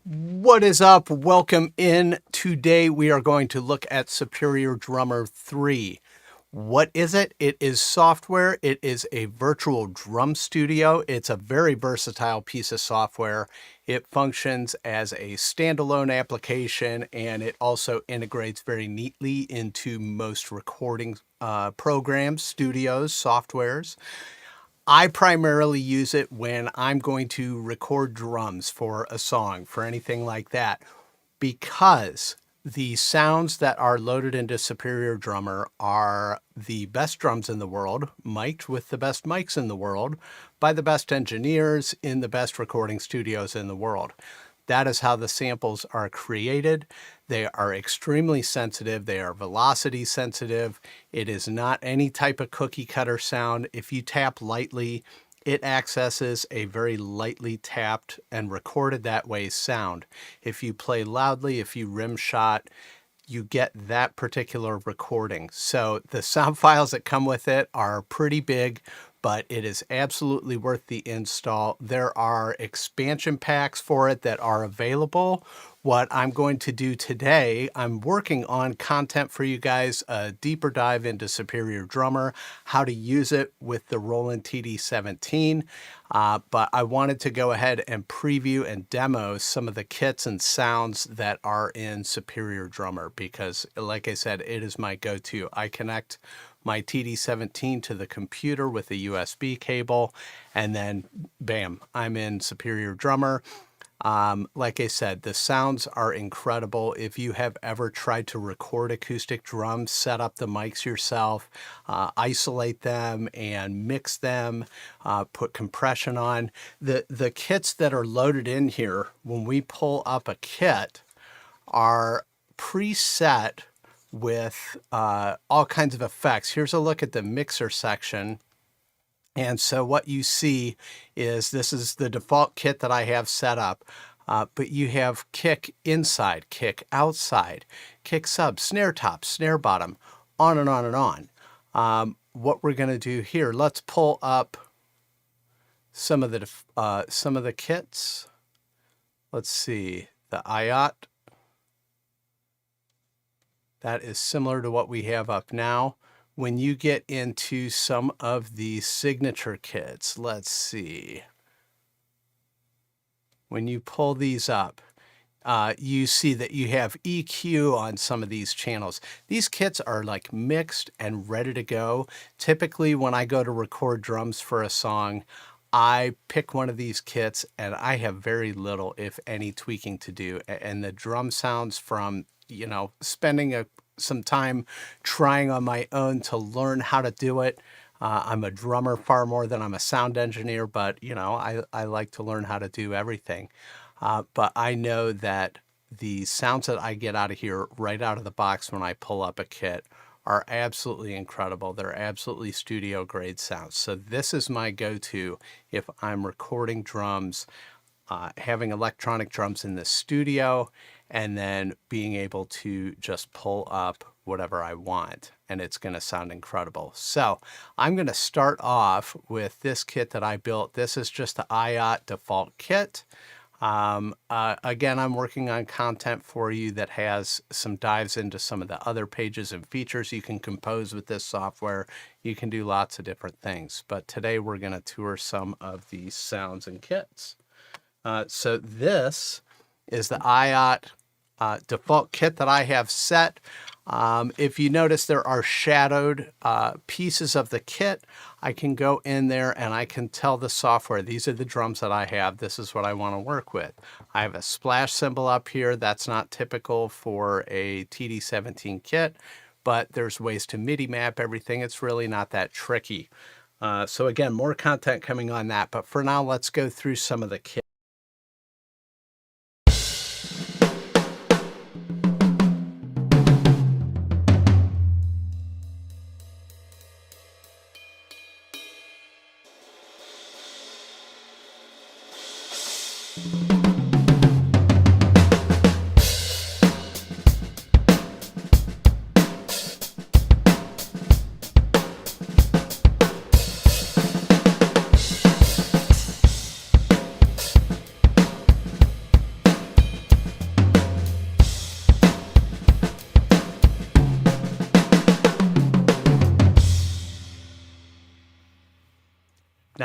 What is up? Welcome in. Today we are going to look at Superior Drummer 3. What is it? It is software. It is a virtual drum studio. It's a very versatile piece of software. It functions as a standalone application, and it also integrates very neatly into most recording programs, studios, softwares. I primarily use it when I'm going to record drums for a song, for anything like that, because the sounds that are loaded into Superior Drummer are the best drums in the world, mic'd with the best mics in the world, by the best engineers in the best recording studios in the world. That is how the samples are created. They are extremely sensitive. They are velocity sensitive. It is not any type of cookie cutter sound. If you tap lightly, it accesses a very lightly tapped and recorded that way sound. If you play loudly, if you rim shot, you get that particular recording. So the sound files that come with it are pretty big, but it is absolutely worth the install. There are expansion packs for it that are available. What I'm going to do today, I'm working on content for you guys, a deeper dive into Superior Drummer, how to use it with the Roland TD-17. But I wanted to go ahead and preview and demo some of the kits and sounds that are in Superior Drummer because, like I said, it is my go-to. I connect my TD-17 to the computer with a USB cable, and then bam, I'm in Superior Drummer. Like I said, the sounds are incredible. If you have ever tried to record acoustic drums, set up the mics yourself, isolate them and mix them, put compression on. The kits that are loaded in here, when we pull up a kit, are preset with all kinds of effects. Here's a look at the mixer section. And so what you see is this is the default kit that I have set up, but you have kick inside, kick outside, kick sub, snare top, snare bottom, on and on and on. What we're going to do here, let's pull up some of the kits. Let's see, the IOT. That is similar to what we have up now. When you get into some of the signature kits, let's see. When you pull these up, you see that you have EQ on some of these channels. These kits are like mixed and ready to go. Typically, when I go to record drums for a song, I pick one of these kits and I have very little, if any, tweaking to do. And the drum sounds from, spending some time trying on my own to learn how to do it. I'm a drummer far more than I'm a sound engineer, but I like to learn how to do everything. But I know that the sounds that I get out of here right out of the box when I pull up a kit are absolutely incredible. They're absolutely studio grade sounds. So this is my go-to if I'm recording drums, having electronic drums in the studio, and then being able to just pull up whatever I want, and it's going to sound incredible. So I'm going to start off with this kit that I built. This is just the IOT default kit. Again, I'm working on content for you that has some dives into some of the other pages and features you can compose with this software. You can do lots of different things, but today we're going to tour some of these sounds and kits. So this is the IOT default kit that I have set. If you notice, there are shadowed pieces of the kit. I can go in there and I can tell the software, these are the drums that I have. This is what I want to work with. I have a splash cymbal up here. That's not typical for a TD-17 kit, but there's ways to MIDI map everything. It's really not that tricky. So again, more content coming on that. But for now, let's go through some of the kit.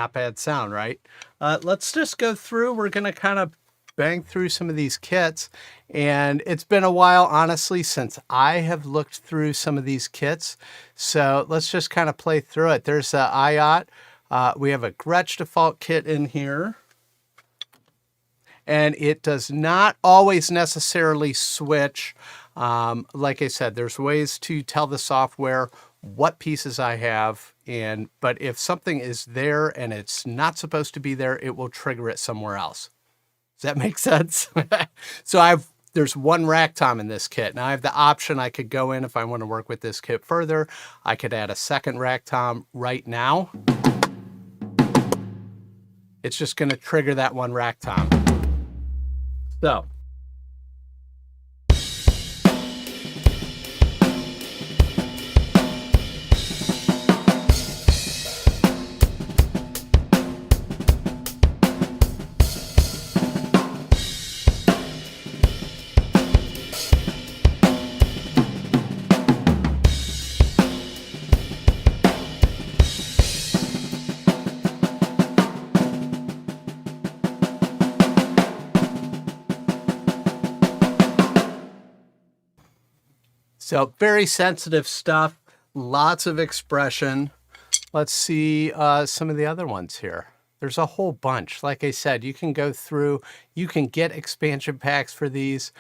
not bad sound, right? Let's just go through. We're going to kind of bang through some of these kits. And it's been a while, honestly, since I have looked through some of these kits. So let's just kind of play through it. There's the IOT. We have a Gretsch default kit in here. And it does not always necessarily switch. Like I said, there's ways to tell the software what pieces I have. But if something is there and it's not supposed to be there, it will trigger it somewhere else. Does that make sense? So there's one rack tom in this kit. Now I have the option I could go in if I want to work with this kit further. I could add a second rack tom right now. It's just going to trigger that one rack tom. So. So very sensitive stuff, lots of expression. Let's see some of the other ones here. There's a whole bunch. Like I said, you can go through, you can get expansion packs for these.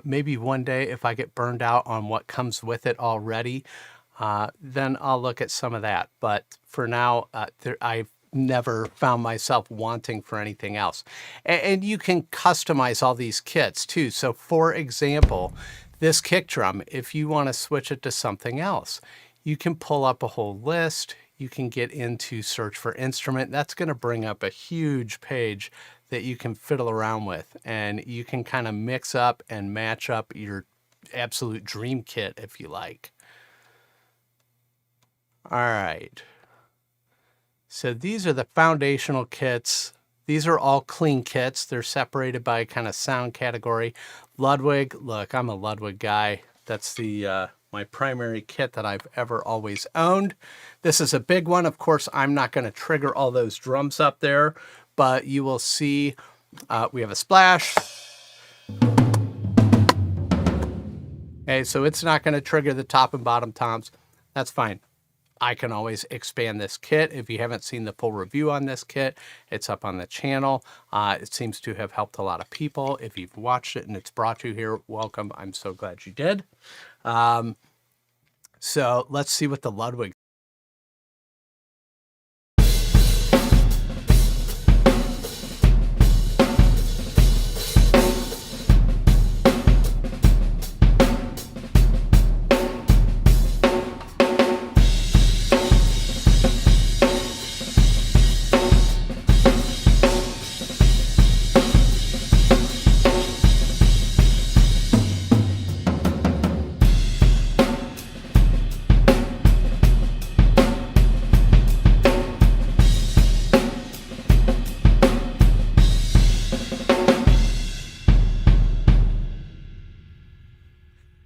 Maybe one day if I get burned out on what comes with it already, then I'll look at some of that. But for now, I've never found myself wanting for anything else. And you can customize all these kits too. So for example, this kick drum, if you want to switch it to something else, you can pull up a whole list. You can get into search for instrument. That's going to bring up a huge page that you can fiddle around with. And you can kind of mix up and match up your absolute dream kit if you like. All right. So these are the foundational kits. These are all clean kits. They're separated by kind of sound category. Ludwig, look, I'm a Ludwig guy. That's my primary kit that I've ever always owned. This is a big one. Of course, I'm not going to trigger all those drums up there, but you will see we have a splash. Okay, so it's not going to trigger the top and bottom toms. That's fine. I can always expand this kit. If you haven't seen the full review on this kit, it's up on the channel. It seems to have helped a lot of people. If you've watched it and it's brought you here, welcome. I'm so glad you did. So let's see what the Ludwig.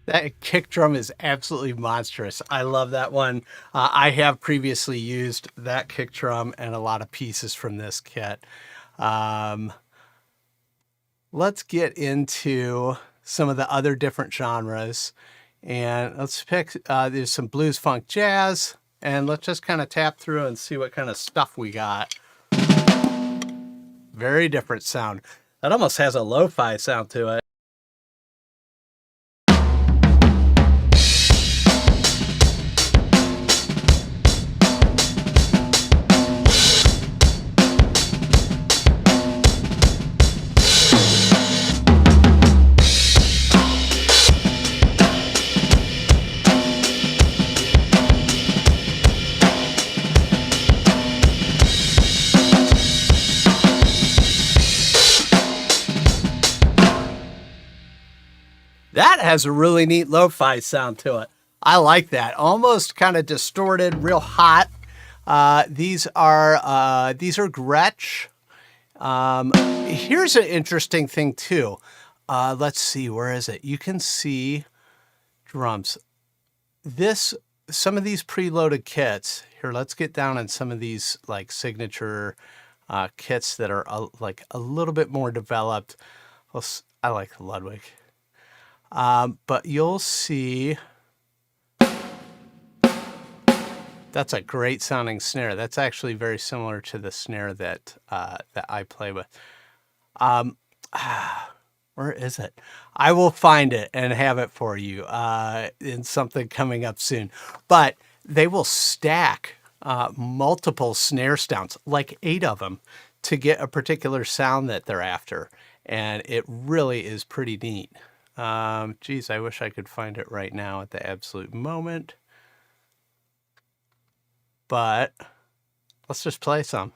That kick drum is absolutely monstrous. I love that one. I have previously used that kick drum and a lot of pieces from this kit. Let's get into some of the other different genres. And let's pick, there's some blues, funk, jazz. And let's just kind of tap through and see what kind of stuff we got. Very different sound. That almost has a lo-fi sound to it. That has a really neat lo-fi sound to it. I like that. Almost kind of distorted, real hot. These are Gretsch. Here's an interesting thing too. Let's see, where is it? You can see drums. This some of these preloaded kits, here, let's get down on some of these like signature kits that are like a little bit more developed. I like the Ludwig. But you'll see that's a great sounding snare. That's actually very similar to the snare that that I play with. Where is it? I will find it and have it for you in something coming up soon. But they will stack multiple snare sounds, like 8 of them, to get a particular sound that they're after. And it really is pretty neat. Geez, I wish I could find it right now at the absolute moment. But let's just play some.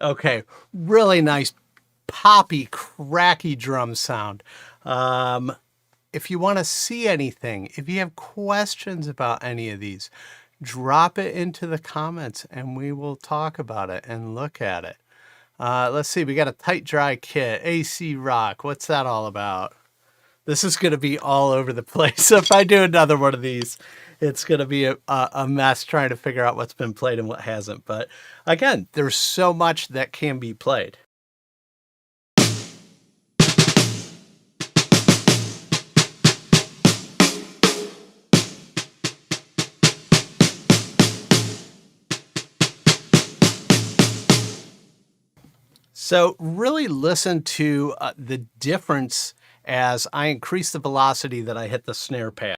Okay, really nice poppy, cracky drum sound. If you want to see anything, if you have questions about any of these, drop it into the comments and we will talk about it and look at it. Let's see, we got a tight dry kit, AC rock. What's that all about? This is going to be all over the place. If I do another one of these, it's going to be a mess trying to figure out what's been played and what hasn't. But again, there's so much that can be played. So really listen to the difference as I increase the velocity that I hit the snare pad.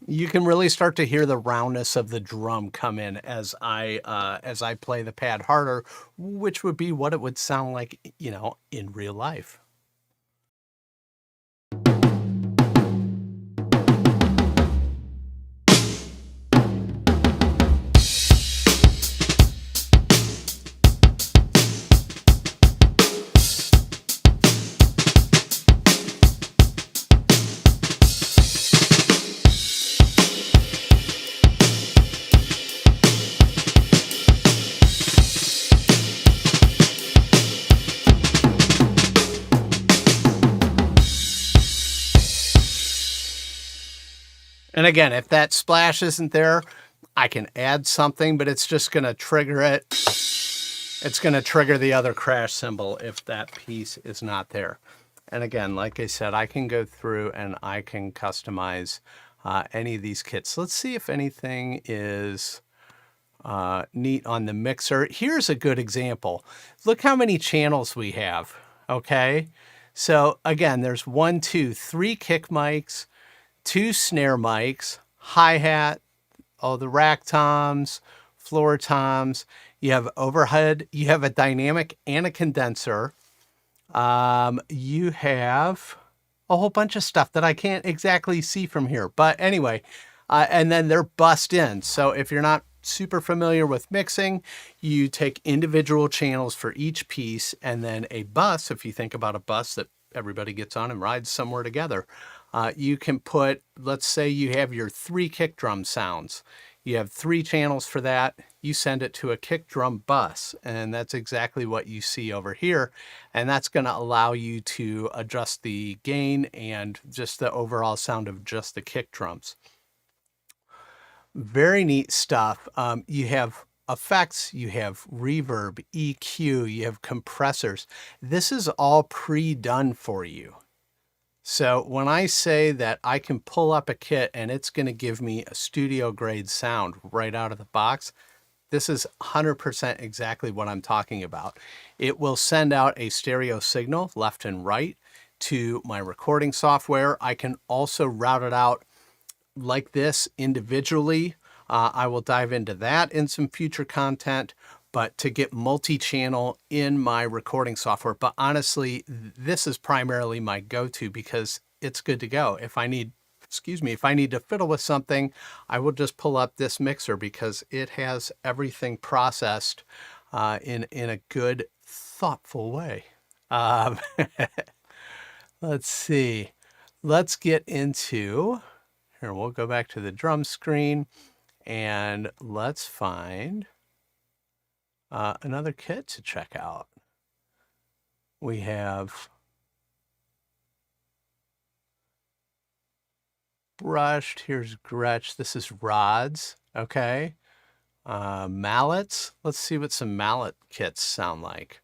You can really start to hear the roundness of the drum come in as I play the pad harder, which would be what it would sound like, you know, in real life. And again, if that splash isn't there, I can add something, but it's just going to trigger it. It's going to trigger the other crash cymbal if that piece is not there. And again, like I said, I can go through and I can customize any of these kits. Let's see if anything is neat on the mixer. Here's a good example. Look how many channels we have, okay? So again, there's 3 kick mics, 2 snare mics, hi-hat, all the rack toms, floor toms. You have overhead, you have a dynamic and a condenser. You have a whole bunch of stuff that I can't exactly see from here. But anyway, and then they're bussed in. So if you're not super familiar with mixing, you take individual channels for each piece, and then a bus, if you think about a bus that everybody gets on and rides somewhere together, you can put, let's say you have your 3 kick drum sounds. You have 3 channels for that. You send it to a kick drum bus, and that's exactly what you see over here. And that's going to allow you to adjust the gain and just the overall sound of just the kick drums. Very neat stuff. You have effects, you have reverb, EQ, you have compressors. This is all pre-done for you. So when I say that I can pull up a kit and it's going to give me a studio grade sound right out of the box, this is 100% exactly what I'm talking about. It will send out a stereo signal left and right to my recording software. I can also route it out like this individually. I will dive into that in some future content, but to get multi-channel in my recording software. But honestly, this is primarily my go-to because it's good to go. If I need, if I need to fiddle with something, I will just pull up this mixer because it has everything processed in a good, thoughtful way. Let's see. Let's get into, here, we'll go back to the drum screen and let's find another kit to check out. We have brushed, here's Gretsch, this is rods, okay. Mallets, let's see what some mallet kits sound like.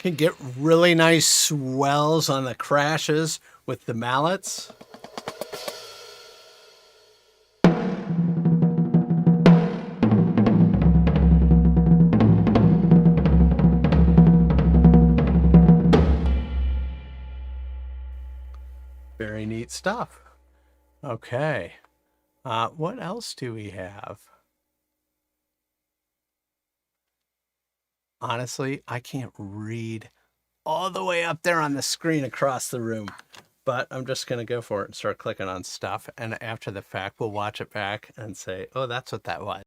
Can get really nice swells on the crashes with the mallets. Very neat stuff. Okay. What else do we have? Honestly, I can't read all the way up there on the screen across the room, but I'm just going to go for it and start clicking on stuff. And after the fact, we'll watch it back and say, oh, that's what that was.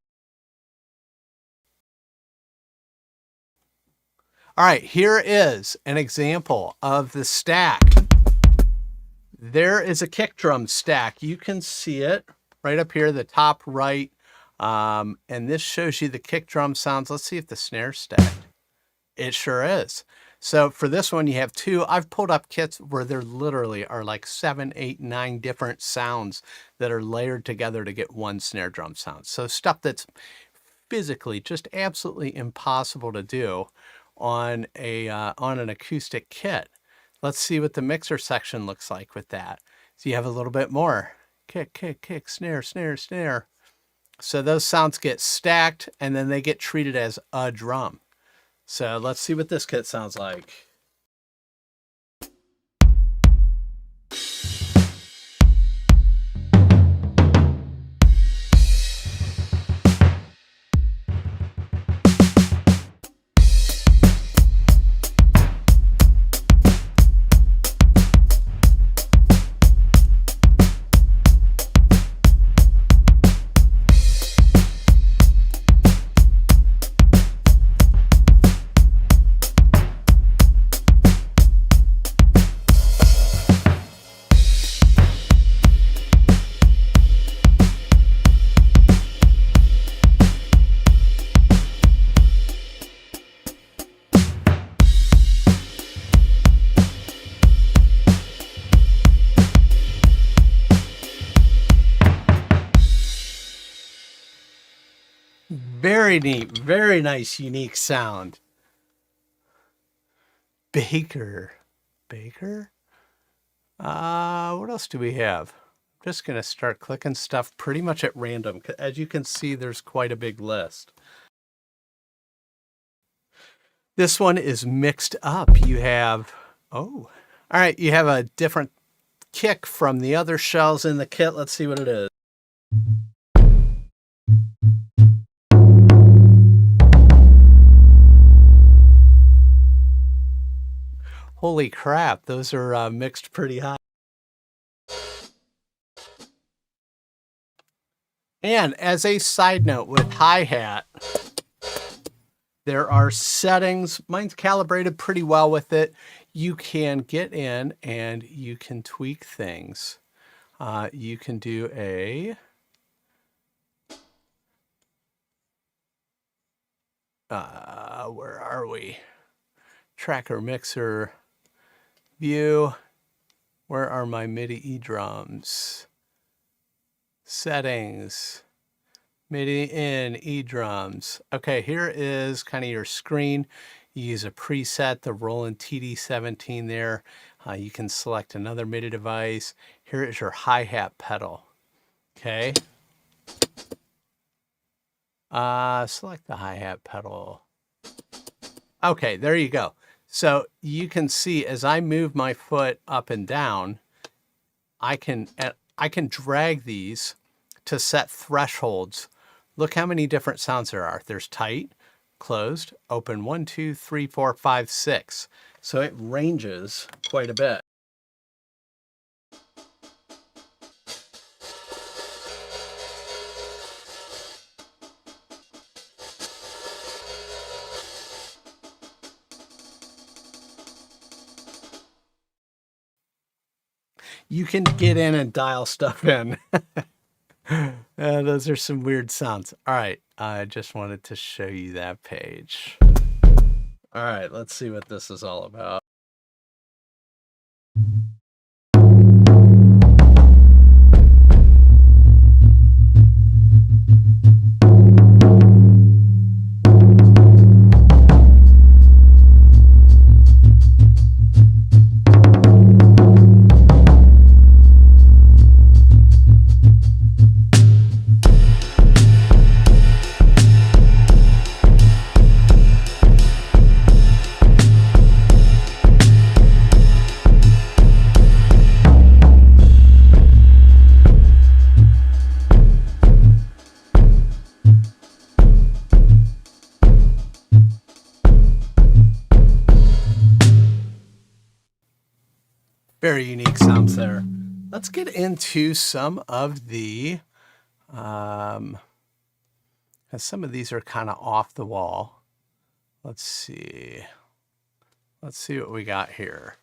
All right, here is an example of the stack. There is a kick drum stack. You can see it right up here, the top right. And this shows you the kick drum sounds. Let's see if the snare's stacked. It sure is. So for this one, you have two. I've pulled up kits where there literally are like 7, 8, 9 different sounds that are layered together to get one snare drum sound. So stuff that's physically just absolutely impossible to do on an acoustic kit. Let's see what the mixer section looks like with that. So you have a little bit more. Kick, kick, kick, snare, snare, snare. So those sounds get stacked and then they get treated as a drum. So let's see what this kit sounds like. Very neat, very nice, unique sound. Baker. What else do we have? I'm just going to start clicking stuff pretty much at random. As you can see, there's quite a big list. This one is mixed up. You have, all right, you have a different kick from the other shells in the kit. Let's see what it is. Holy crap, those are mixed pretty high. And as a side note with hi-hat, There are settings. Mine's calibrated pretty well with it. You can get in and you can tweak things. You can do a where are we? Tracker mixer view. Where are my MIDI drums? Settings. MIDI in drums. Okay, here is kind of your screen. You use a preset, the Roland TD-17 there. You can select another MIDI device. Here is your hi-hat pedal. Okay. Select the hi-hat pedal. Okay, there you go. So you can see as I move my foot up and down, I can drag these to set thresholds. Look how many different sounds there are. There's tight, closed, open, 1, 2, 3, 4, 5, 6. So it ranges quite a bit. You can get in and dial stuff in. Those are some weird sounds. All right, I just wanted to show you that page. All right, let's see what this is all about. Very unique sounds there. Let's get into some of the, some of these are kind of off the wall. Let's see. Let's see what we got here.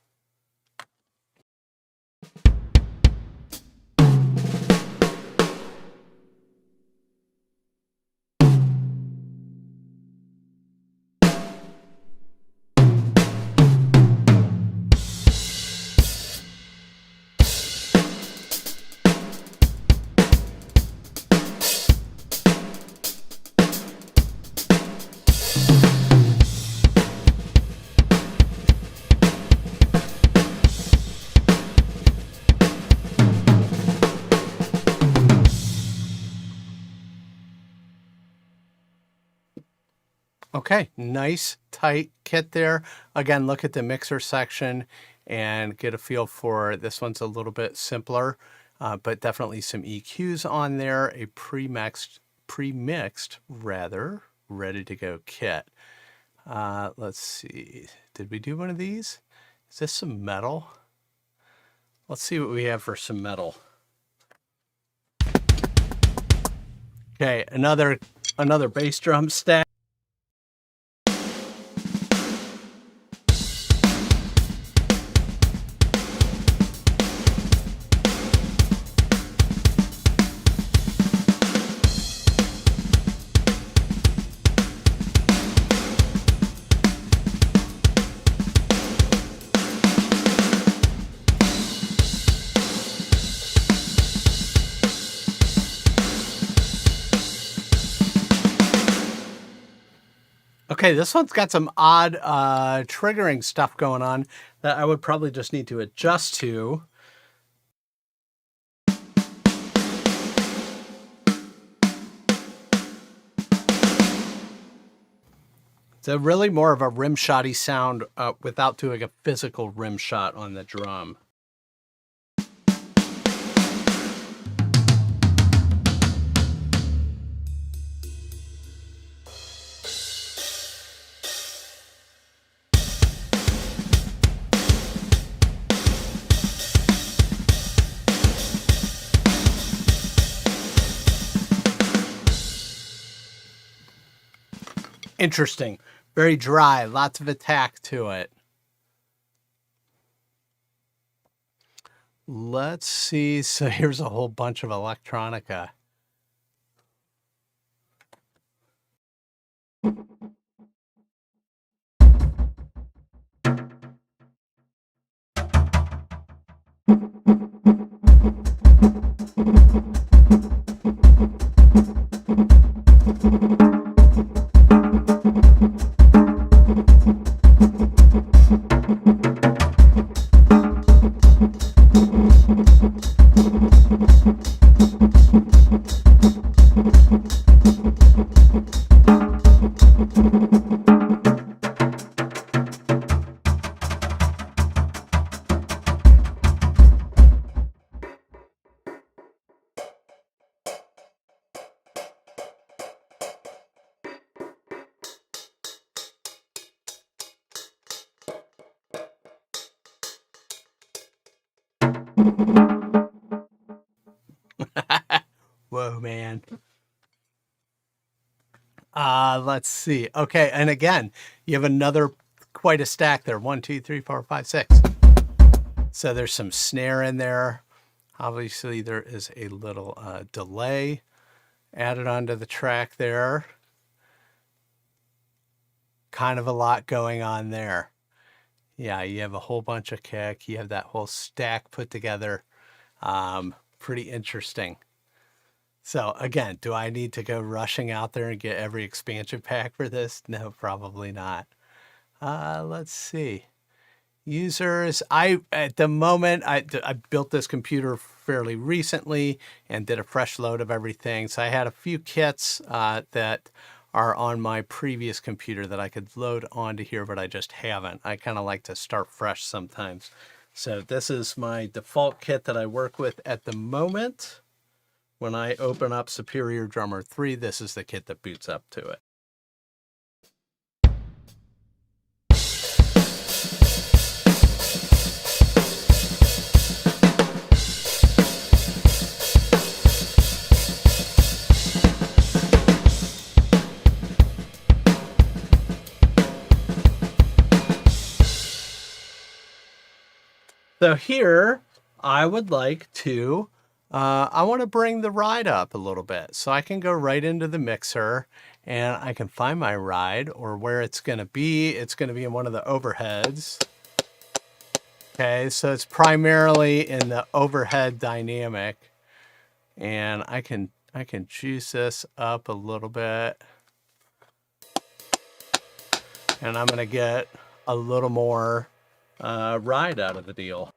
Okay, nice tight kit there. Again, look at the mixer section and get a feel for this one's a little bit simpler, but definitely some EQs on there, a pre-mixed rather, ready to go kit. Let's see, did we do one of these? Is this some metal? Let's see what we have for some metal. Okay, another bass drum stack. Okay, this one's got some odd triggering stuff going on that I would probably just need to adjust to. It's a really more of a rim shotty sound without doing a physical rim shot on the drum. Interesting. Very dry, lots of attack to it. Let's see. So here's a whole bunch of electronica. Whoa, man. Let's see. Okay, and again, you have another quite a stack there. 1, 2, 3, 4, 5, 6. So there's some snare in there. Obviously, there is a little delay added onto the track there. Kind of a lot going on there. Yeah, you have a whole bunch of kick. You have that whole stack put together. Pretty interesting. So again, do I need to go rushing out there and get every expansion pack for this? No, probably not. Let's see. Users, at the moment, I built this computer fairly recently and did a fresh load of everything. So I had a few kits that are on my previous computer that I could load onto here, but I just haven't. I kind of like to start fresh sometimes. So this is my default kit that I work with at the moment. When I open up Superior Drummer 3, this is the kit that boots up to it. So here, I would like to, I want to bring the ride up a little bit. So I can go right into the mixer and I can find my ride or where it's going to be. It's going to be in one of the overheads. Okay, so it's primarily in the overhead dynamic. And I can juice this up a little bit. And I'm going to get a little more ride out of the deal.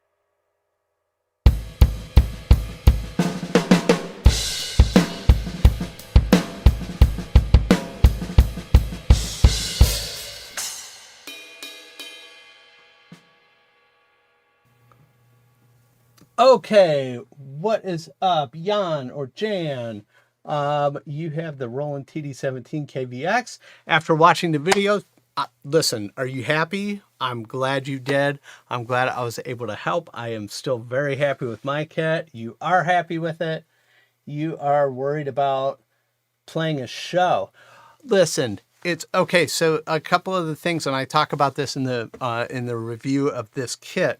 Okay, what is up, Jan or Jan? You have the Roland TD-17KVX. After watching the video, listen, are you happy? I'm glad you did. I'm glad I was able to help. I am still very happy with my kit. You are happy with it. You are worried about playing a show. Listen, it's okay. So a couple of the things, and I talk about this in the review of this kit.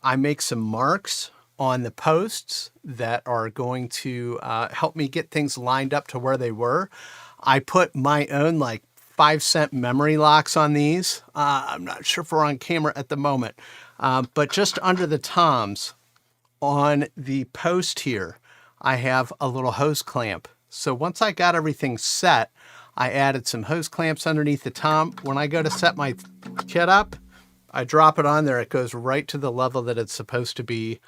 I make some marks on the posts that are going to help me get things lined up to where they were. I put my own like 5-cent memory locks on these. I'm not sure if we're on camera at the moment, but just under the toms on the post here, I have a little hose clamp. So once I got everything set, I added some hose clamps underneath the tom. When I go to set my kit up, I drop it on there. It goes right to the level that it's supposed to be.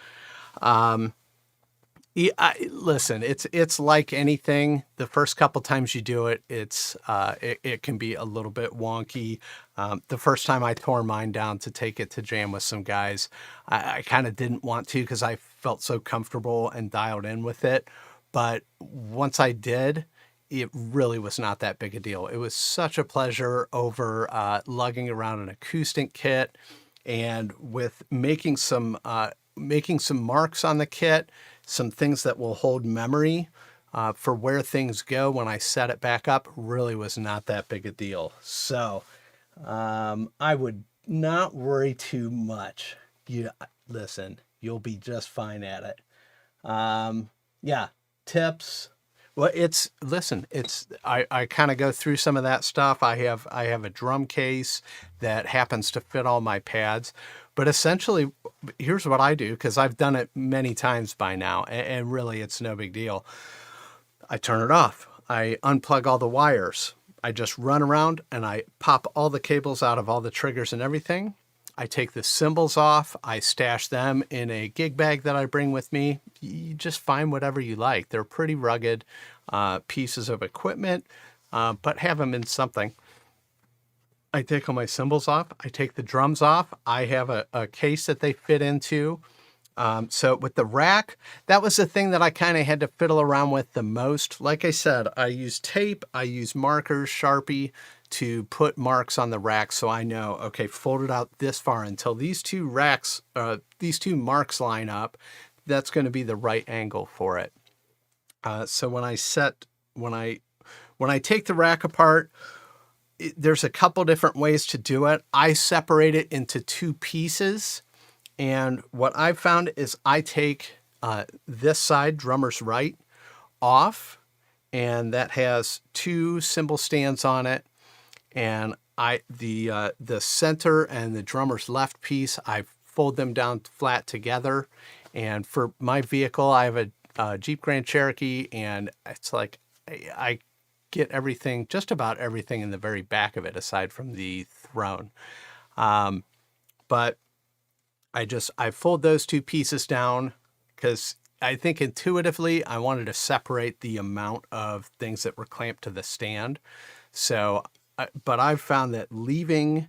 Listen, it's like anything. The first couple times you do it, it can be a little bit wonky. The first time I tore mine down to take it to jam with some guys, I kind of didn't want to because I felt so comfortable and dialed in with it. But once I did, it really was not that big a deal. It was such a pleasure over lugging around an acoustic kit and with making some marks on the kit, some things that will hold memory. for where things go when I set it back up, really was not that big a deal. So I would not worry too much. Listen, you'll be just fine at it. Yeah, tips. Well, I kind of go through some of that stuff. I have a drum case that happens to fit all my pads, but essentially here's what I do, because I've done it many times by now, and really it's no big deal. I turn it off. I unplug all the wires. I just run around and I pop all the cables out of all the triggers and everything. I take the cymbals off. I stash them in a gig bag that I bring with me. You just find whatever you like. They're pretty rugged pieces of equipment, but have them in something. I take all my cymbals off. I take the drums off. I have a case that they fit into. So with the rack, that was the thing that I kind of had to fiddle around with the most. Like I said, I use tape, I use markers, Sharpie to put marks on the rack, so I know, okay, fold it out this far until these two marks line up. That's going to be the right angle for it. So when I take the rack apart, there's a couple different ways to do it. I separate it into two pieces. And what I've found is I take this side, drummer's right, off, and that has two cymbal stands on it. And the center and the drummer's left piece, I fold them down flat together. And for my vehicle, I have a Jeep Grand Cherokee, and it's like I get everything, just about everything in the very back of it, aside from the throne. But I fold those two pieces down because I think intuitively I wanted to separate the amount of things that were clamped to the stand. So, but I've found that leaving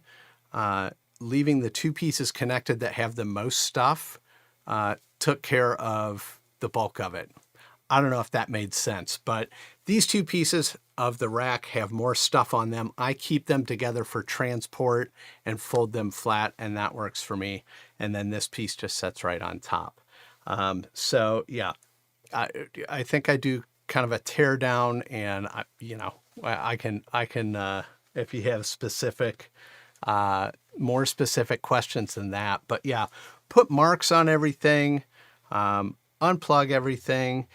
the two pieces connected that have the most stuff took care of the bulk of it. I don't know if that made sense, but these two pieces of the rack have more stuff on them. I keep them together for transport and fold them flat, and that works for me. And then this piece just sits right on top. So yeah, I think I do kind of a tear down, and I can if you have more specific questions than that. But yeah, put marks on everything, unplug everything.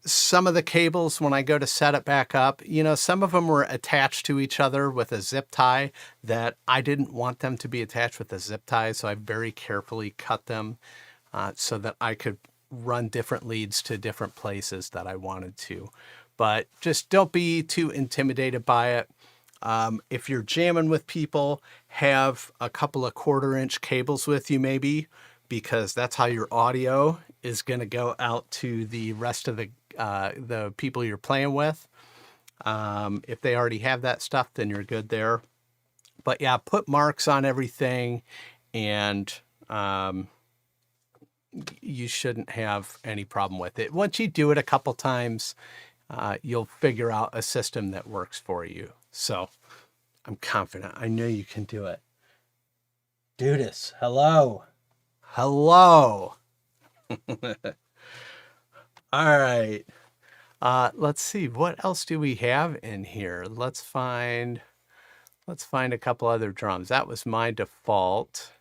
Some of the cables, when I go to set it back up, some of them were attached to each other with a zip tie that I didn't want them to be attached with a zip tie. So I very carefully cut them so that I could run different leads to different places that I wanted to. But just don't be too intimidated by it. If you're jamming with people, have a couple of 1/4-inch cables with you maybe, because that's how your audio is going to go out to the rest of the people you're playing with. If they already have that stuff, then you're good there. But yeah, put marks on everything, and you shouldn't have any problem with it. Once you do it a couple times, you'll figure out a system that works for you. So I'm confident. I know you can do it. Dudis, hello. Hello. All right. Let's see. What else do we have in here? Let's find a couple other drums. That was my default.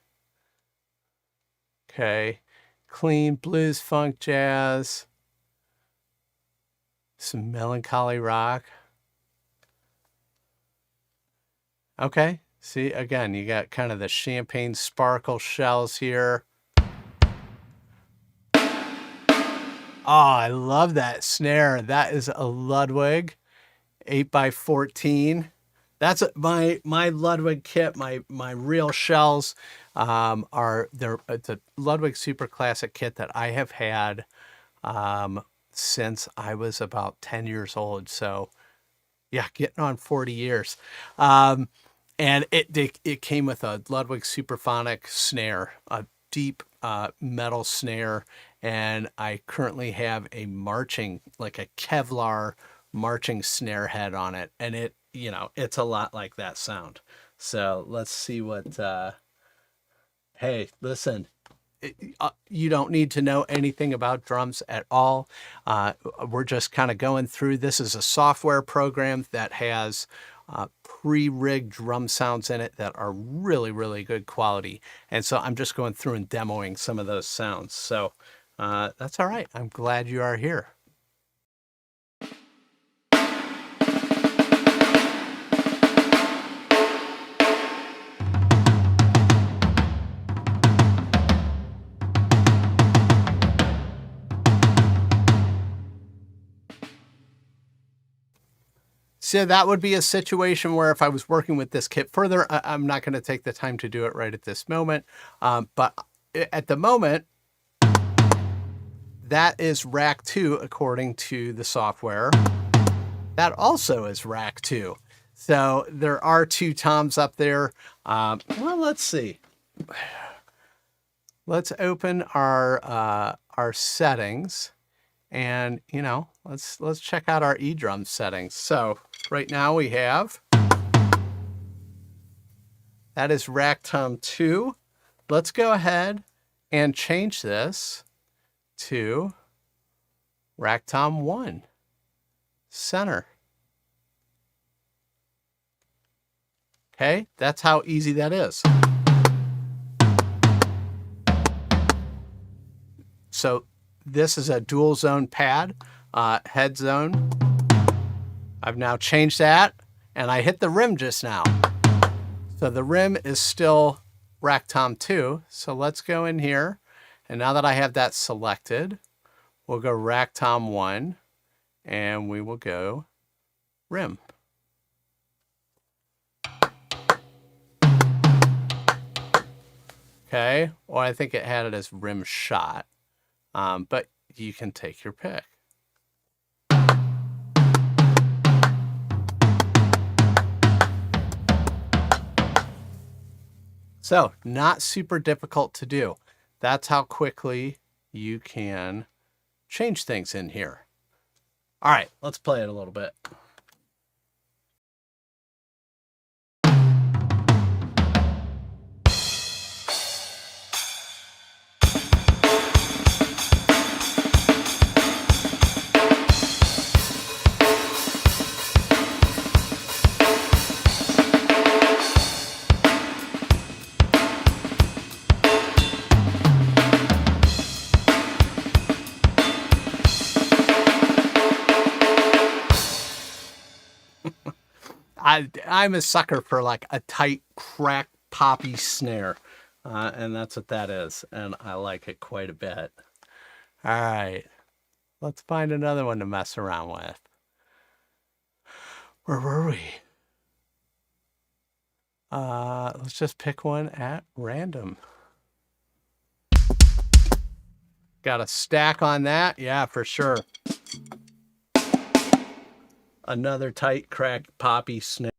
Okay. Clean blues, funk, jazz. Some melancholy rock. Okay. See, again, you got kind of the champagne sparkle shells here. Oh, I love that snare. That is a Ludwig 8x14. That's my Ludwig kit. My real shells it's a Ludwig Super Classic kit that I have had since I was about 10 years old. So yeah, getting on 40 years. And it came with a Ludwig Superphonic snare, a deep metal snare, and I currently have a like a Kevlar marching snare head on it, and it's a lot like that sound. So let's see what hey, listen, you don't need to know anything about drums at all. We're just kind of going through. This is a software program that has pre-rigged drum sounds in it that are really, really good quality. And so I'm just going through and demoing some of those sounds. So that's all right. I'm glad you are here. So that would be a situation where if I was working with this kit further, I'm not going to take the time to do it right at this moment. But at the moment, that is rack 2 according to the software. That also is rack 2. So there are 2 toms up there. Well, let's see. Let's open our settings. And, you know, let's check out our eDrum settings. So right now we have, that is rack tom 2. Let's go ahead and change this to rack tom 1, center. Okay, that's how easy that is. So this is a dual zone pad, head zone. I've now changed that, and I hit the rim just now. So the rim is still rack tom 2. So let's go in here, and now that I have that selected, we'll go rack tom 1, and we will go rim. Okay, well, I think it had it as rim shot. But you can take your pick. So not super difficult to do. That's how quickly you can change things in here. All right, let's play it a little bit. I'm a sucker for like a tight, crack, poppy snare. And that's what that is. And I like it quite a bit. All right. Let's find another one to mess around with. Where were we? Let's just pick one at random. Got a stack on that? Yeah, for sure. Another tight, crack, poppy snare.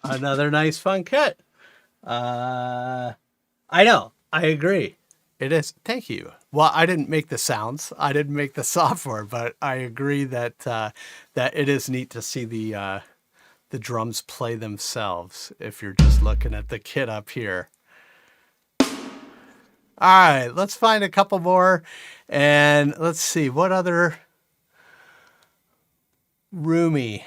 Another nice fun kit. I know, I agree. It is. Thank you. Well, I didn't make the sounds. I didn't make the software, but I agree that that it is neat to see the drums play themselves if you're just looking at the kit up here. All right, let's find a couple more, and let's see what other roomy,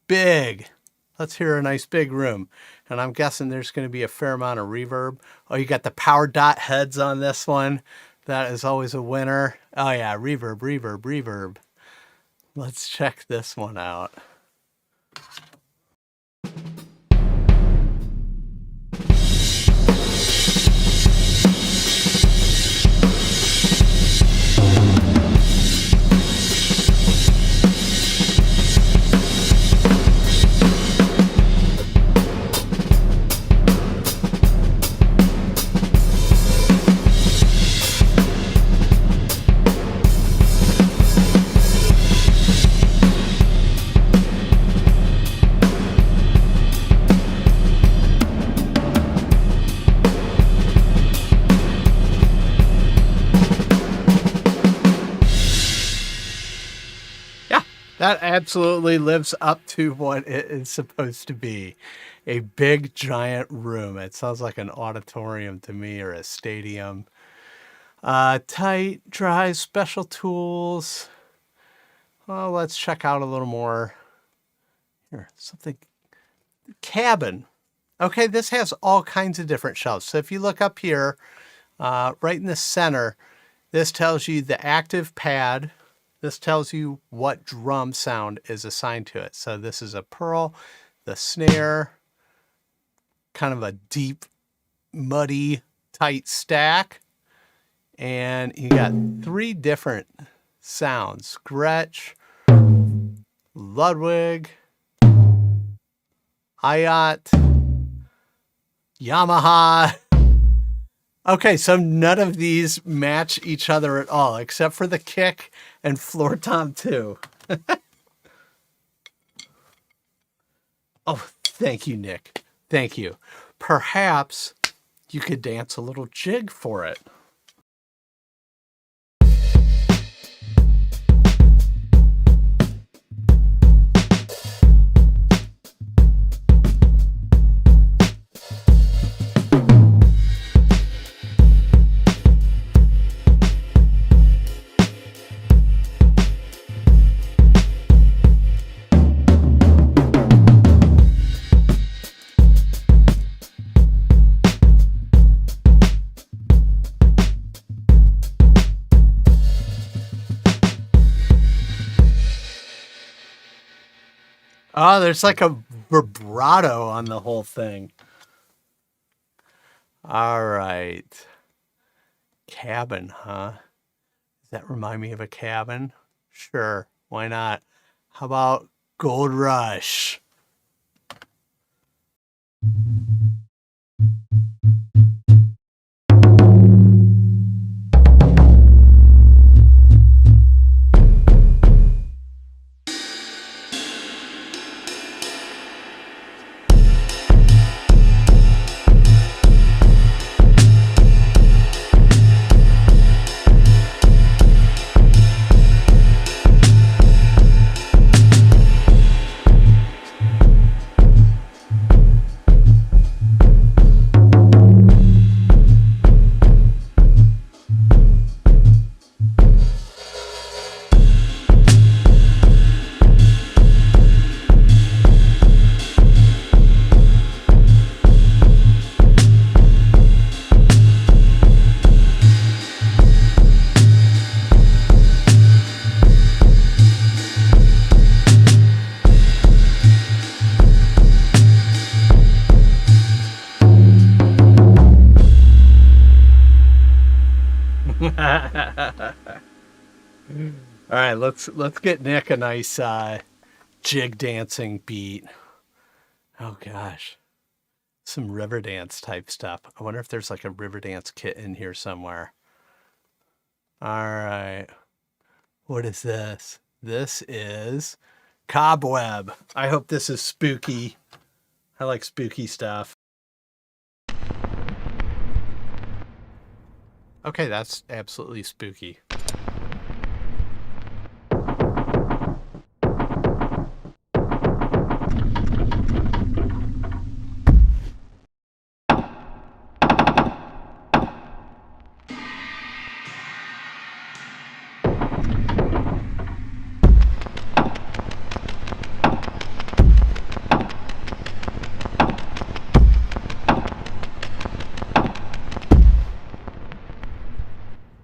big. Let's hear a nice big room. And I'm guessing there's going to be a fair amount of reverb. Oh, you got the power dot heads on this one. That is always a winner. Oh yeah, reverb, reverb, reverb. Let's check this one out. That absolutely lives up to what it is supposed to be. A big, giant room. It sounds like an auditorium to me, or a stadium. Tight, dry, special tools. Well, let's check out a little more. Here, something. Cabin. Okay, this has all kinds of different shelves. So if you look up here, right in the center, this tells you the active pad. This tells you what drum sound is assigned to it. So this is a pearl, the snare, kind of a deep, muddy, tight stack. And you got 3 different sounds: Gretsch, Ludwig, Hayat, Yamaha. Okay, so none of these match each other at all, except for the kick and floor tom 2. Oh, thank you, Nick. Thank you. Perhaps you could dance a little jig for it. Oh, there's like a vibrato on the whole thing. All right. Cabin, huh? Does that remind me of a cabin? Sure, why not? How about Gold Rush? All right, let's get Nick a nice jig dancing beat. Oh gosh, some river dance type stuff. I wonder if there's like a river dance kit in here somewhere. All right, what is this? This is Cobweb. I hope this is spooky. I like spooky stuff. Okay, that's absolutely spooky.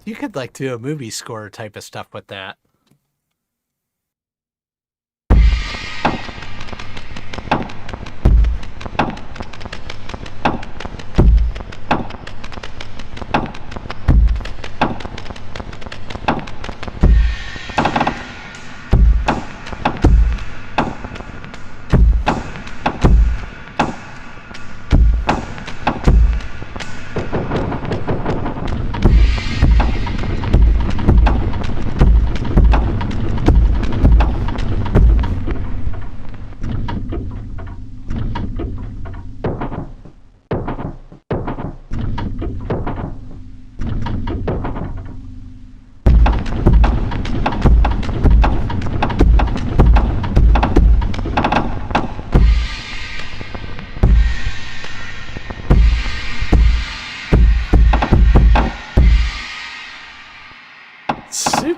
You could like do a movie score type of stuff with that.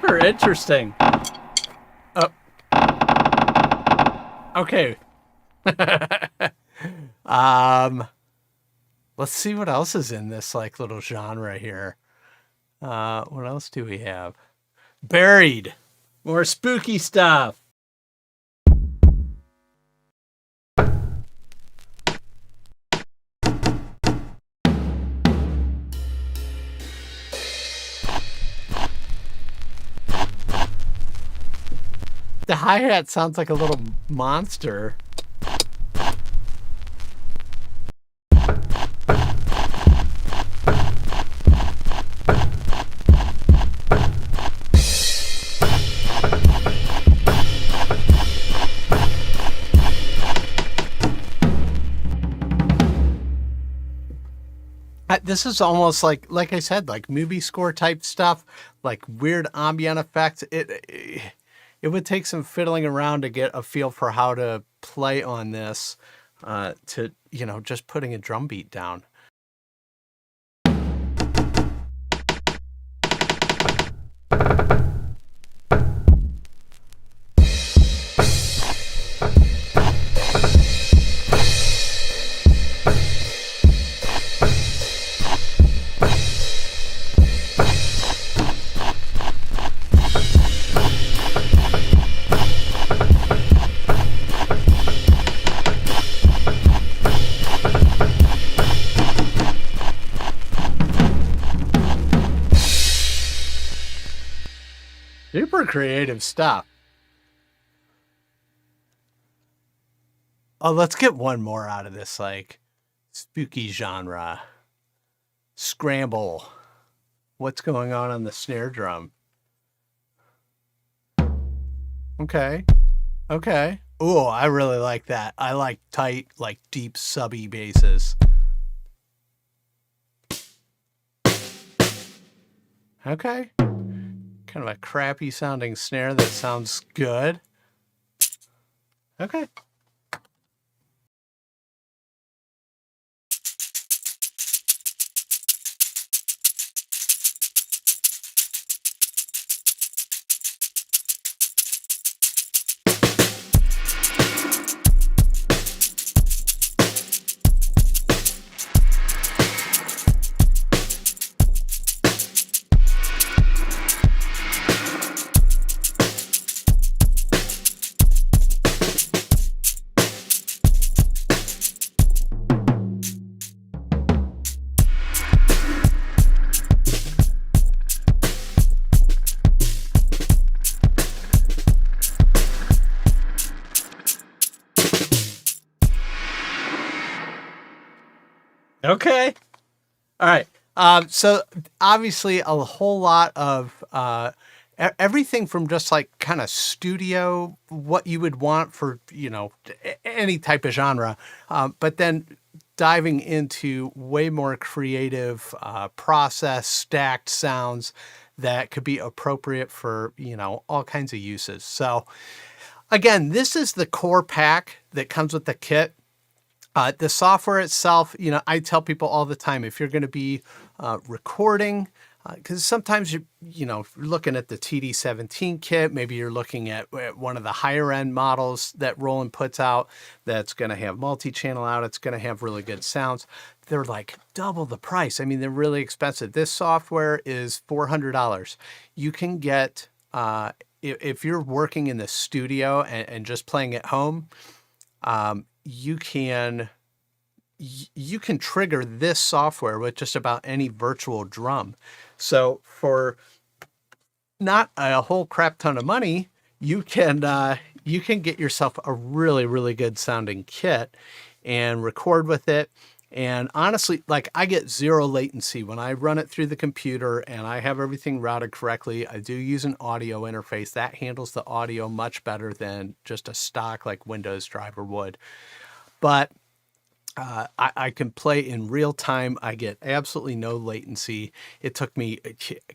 Super interesting. Oh. Okay. Let's see what else is in this like little genre here. What else do we have? Buried. More spooky stuff. The hi-hat sounds like a little monster. This is almost like I said, like movie score type stuff, like weird ambient effects. It would take some fiddling around to get a feel for how to play on this, to, you know, just putting a drum beat down. Super creative stuff. Oh, let's get one more out of this, like, spooky genre. Scramble. What's going on the snare drum? Okay. Okay. Oh, I really like that. I like tight, like deep subby basses. Okay. Kind of a crappy sounding snare that sounds good. Okay. Okay. All right. So obviously a whole lot of everything from just like kind of studio, what you would want for, you know, any type of genre, but then diving into way more creative process, stacked sounds that could be appropriate for, you know, all kinds of uses. So again, this is the core pack that comes with the kit. The software itself, you know, I tell people all the time, if you're going to be recording, because sometimes you know, you're looking at the TD-17 kit, maybe you're looking at one of the higher end models that Roland puts out that's going to have multi-channel out, it's going to have really good sounds. They're like double the price. I mean, they're really expensive. This software is $400. You can get, if you're working in the studio and just playing at home, you can trigger this software with just about any virtual drum. So for not a whole crap ton of money, you can get yourself a really, really good sounding kit and record with it. And honestly, like I get zero latency when I run it through the computer and I have everything routed correctly. I do use an audio interface that handles the audio much better than just a stock like Windows driver would. But I can play in real time. I get absolutely no latency. It took me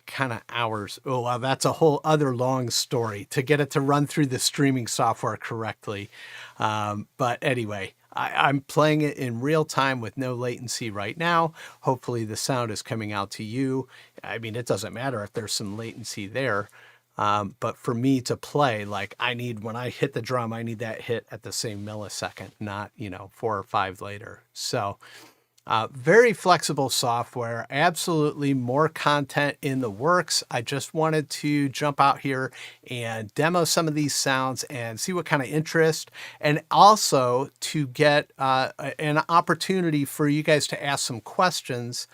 kind of hours. Oh, well, that's a whole other long story to get it to run through the streaming software correctly. But anyway, I'm playing it in real time with no latency right now. Hopefully the sound is coming out to you. I mean, it doesn't matter if there's some latency there. But for me to play, like when I hit the drum, I need that hit at the same millisecond, not, 4 or 5 later. So very flexible software, absolutely more content in the works. I just wanted to jump out here and demo some of these sounds and see what kind of interest, and also to get an opportunity for you guys to ask some questions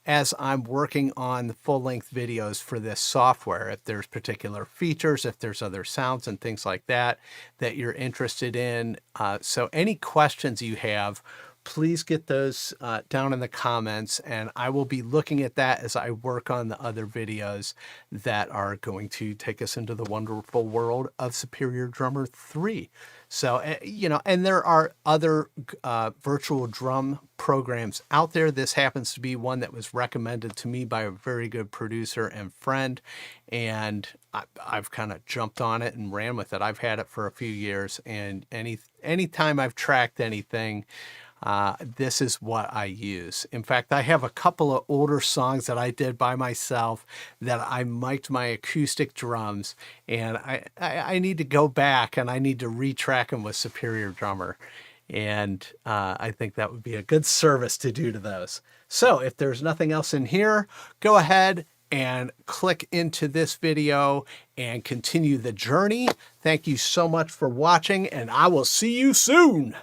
as I'm working on the full-length videos for this software. If there's particular features, if there's other sounds and things like that that you're interested in. So any questions you have, please get those down in the comments, and I will be looking at that as I work on the other videos that are going to take us into the wonderful world of Superior Drummer 3. So, and there are other virtual drum programs out there. This happens to be one that was recommended to me by a very good producer and friend, and I've kind of jumped on it and ran with it. I've had it for a few years, and anytime I've tracked anything, this is what I use. In fact, I have a couple of older songs that I did by myself that I mic'd my acoustic drums, and I need to go back and I need to retrack them with Superior Drummer. And I think that would be a good service to do to those. So if there's nothing else in here, go ahead and click into this video and continue the journey. Thank you so much for watching, and I will see you soon.